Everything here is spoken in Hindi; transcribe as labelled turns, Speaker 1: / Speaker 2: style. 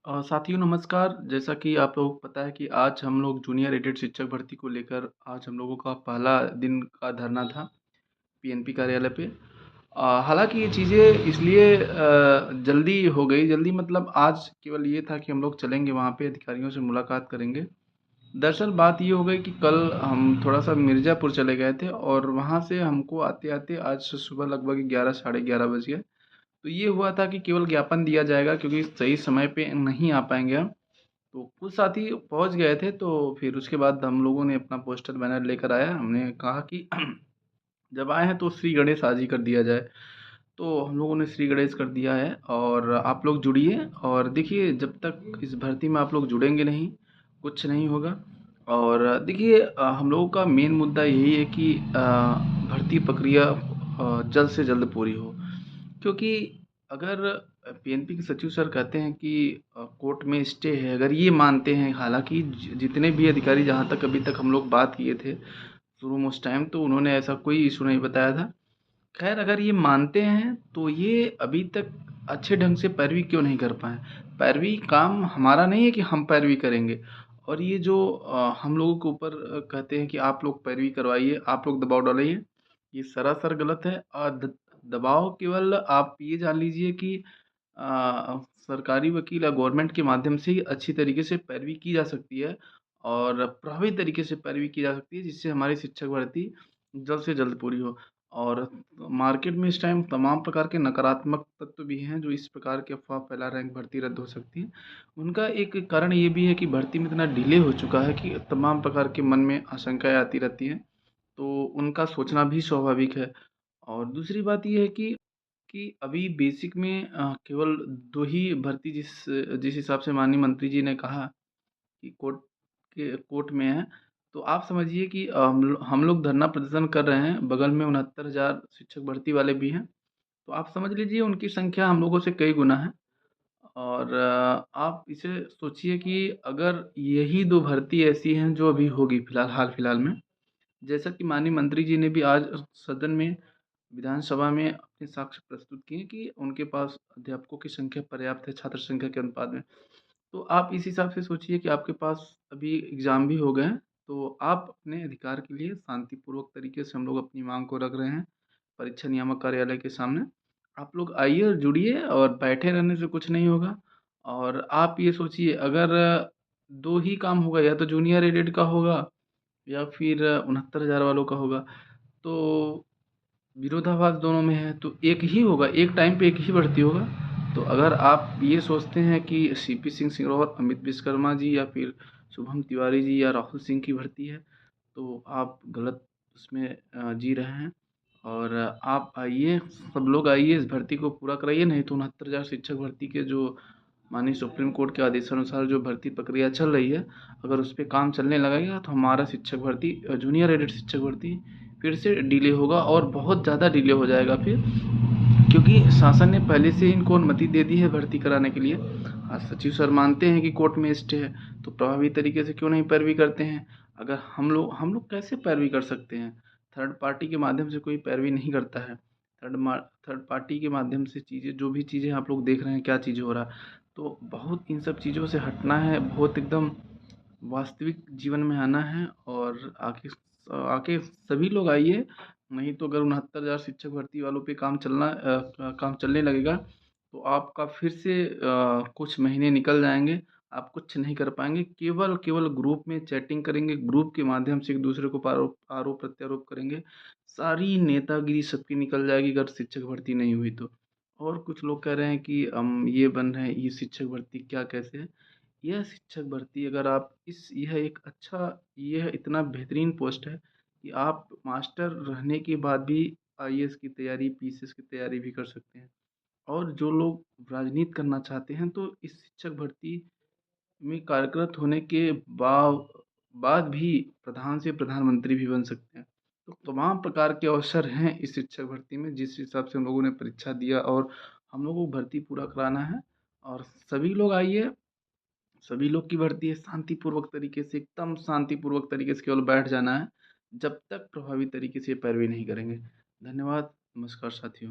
Speaker 1: साथियों नमस्कार। जैसा कि आप लोगों को पता है कि आज हम लोग जूनियर एडेड शिक्षक भर्ती को लेकर आज हम लोगों का पहला दिन का धरना था पीएनपी कार्यालय पे। हालाँकि ये चीज़ें इसलिए जल्दी हो गई, जल्दी मतलब आज केवल ये था कि हम लोग चलेंगे वहाँ पे अधिकारियों से मुलाकात करेंगे। दरअसल बात ये हो गई कि कल हम थोड़ा-सा मिर्ज़ापुर चले गए थे और वहाँ से हमको आते-आते आज सुबह लगभग 11 साढ़े 11 बज गए। तो ये हुआ था कि केवल ज्ञापन दिया जाएगा क्योंकि सही समय पे नहीं आ पाएँगे हम। तो कुछ साथी पहुँच गए थे तो फिर उसके बाद हम लोगों ने अपना पोस्टर बैनर लेकर आया। हमने कहा कि जब आए हैं तो श्री गणेश आज ही कर दिया जाए। तो हम लोगों ने श्री गणेश कर दिया है और आप लोग जुड़िए और देखिए जब तक इस भर्ती में आप लोग जुड़ेंगे नहीं, कुछ नहीं होगा। और देखिए हम लोगों का मेन मुद्दा यही है कि भर्ती प्रक्रिया जल्द से जल्द पूरी हो। क्योंकि अगर पीएनपी के सचिव सर कहते हैं कि कोर्ट में स्टे है, अगर ये मानते हैं, हालाँकि जितने भी अधिकारी जहाँ तक अभी तक हम लोग बात किए थे शुरू में उस टाइम, तो उन्होंने ऐसा कोई इशू नहीं बताया था। खैर अगर ये मानते हैं तो ये अभी तक अच्छे ढंग से पैरवी क्यों नहीं कर पाए? पैरवी काम हमारा नहीं है कि हम पैरवी करेंगे। और ये जो हम लोगों के ऊपर कहते हैं कि आप लोग पैरवी करवाइए, आप लोग दबाव डालिए, ये सरासर गलत है। दबाव केवल आप ये जान लीजिए कि सरकारी वकील या गवर्नमेंट के माध्यम से ही अच्छी तरीके से पैरवी की जा सकती है और प्रभावी तरीके से पैरवी की जा सकती है, जिससे हमारी शिक्षक भर्ती जल्द से जल्द पूरी हो। और मार्केट में इस टाइम तमाम प्रकार के नकारात्मक तत्व भी हैं जो इस प्रकार की अफ़वाह फैला रहे हैं कि भर्ती रद्द हो सकती है। उनका एक कारण ये भी है कि भर्ती में इतना डिले हो चुका है कि तमाम प्रकार के मन में आशंकाएँ आती रहती हैं, तो उनका सोचना भी स्वाभाविक है। और दूसरी बात ये है कि अभी बेसिक में केवल 2 ही भर्ती जिस जिस हिसाब से माननीय मंत्री जी ने कहा कि कोर्ट में है, तो आप समझिए कि हम लोग धरना प्रदर्शन कर रहे हैं, बगल में 69,000 शिक्षक भर्ती वाले भी हैं। तो आप समझ लीजिए उनकी संख्या हम लोगों से कई गुना है। और आप इसे सोचिए कि अगर यही 2 भर्ती ऐसी हैं जो अभी होगी हाल-फिलहाल में, जैसा कि माननीय मंत्री जी ने भी आज सदन में विधानसभा में अपने साक्ष्य प्रस्तुत किए कि उनके पास अध्यापकों की संख्या पर्याप्त है छात्र संख्या के अनुपात में। तो आप इस हिसाब से सोचिए कि आपके पास अभी एग्ज़ाम भी हो गए हैं, तो आप अपने अधिकार के लिए शांतिपूर्वक तरीके से हम लोग अपनी माँग को रख रहे हैं, परीक्षा नियामक कार्यालय के सामने। आप लोग आइए और जुड़िए और बैठे रहने से कुछ नहीं होगा। और आप ये सोचिए अगर 2 ही काम होगा या तो जूनियर एडेड का होगा या फिर 69,000 वालों का होगा। तो विरोधाभास दोनों में है, तो एक ही होगा, एक टाइम पे एक ही भर्ती होगा। तो अगर आप ये सोचते हैं कि सीपी सिंह सिंगरौर, अमित विश्वकर्मा जी या फिर शुभम तिवारी जी या राहुल सिंह की भर्ती है, तो आप गलत उसमें जी रहे हैं। और आप आइए, सब लोग आइए, इस भर्ती को पूरा कराइए, नहीं तो 69,000 शिक्षक भर्ती के जो माननीय सुप्रीम कोर्ट के आदेशानुसार जो भर्ती प्रक्रिया चल रही है, अगर उस पे काम चलने लगेगा तो हमारा शिक्षक भर्ती जूनियर एडेड शिक्षक भर्ती फिर से डिले होगा और बहुत ज़्यादा डिले हो जाएगा फिर, क्योंकि शासन ने पहले से ही इनको अनुमति दे दी है भर्ती कराने के लिए। आज सचिव सर मानते हैं कि कोर्ट में स्टे है, तो प्रभावी तरीके से क्यों नहीं पैरवी करते हैं? अगर हम लोग कैसे पैरवी कर सकते हैं? थर्ड पार्टी के माध्यम से कोई पैरवी नहीं करता है। थर्ड पार्टी के माध्यम से चीज़ें जो भी चीज़ें आप लोग देख रहे हैं क्या चीज़ हो रहा है, तो बहुत इन सब चीज़ों से हटना है, बहुत एकदम वास्तविक जीवन में आना है और आके सभी लोग आइए, नहीं तो अगर 69,000 शिक्षक भर्ती वालों पे काम चलने लगेगा, तो आपका फिर से कुछ महीने निकल जाएँगे, आप कुछ नहीं कर पाएँगे, केवल ग्रुप में चैटिंग करेंगे, ग्रुप के माध्यम से एक-दूसरे को आरोप-प्रत्यारोप करेंगे, सारी नेतागिरी सबकी निकल जाएगी अगर शिक्षक भर्ती नहीं हुई तो। और कुछ लोग कह रहे हैं कि हम ये बन रहे हैं, ये शिक्षक भर्ती क्या कैसे है? यह शिक्षक भर्ती अगर आप इस यह एक अच्छा यह इतना बेहतरीन पोस्ट है कि आप मास्टर रहने के बाद भी आईएएस की तैयारी, पीसीएस की तैयारी भी कर सकते हैं। और जो लोग राजनीति करना चाहते हैं तो इस शिक्षक भर्ती में कार्यरत होने के बाद भी प्रधान से प्रधानमंत्री भी बन सकते हैं। तो तमाम प्रकार के अवसर हैं इस शिक्षक भर्ती में, जिस हिसाब से हम लोगों ने परीक्षा दिया और हम लोगों को भर्ती पूरा कराना है। और सभी लोग आइए, सभी लोग की भर्ती है, शांतिपूर्वक तरीके से, एकदम शांतिपूर्वक तरीके से केवल बैठ जाना है, जब तक प्रभावी तरीके से पैरवी नहीं करेंगे। धन्यवाद, नमस्कार साथियों।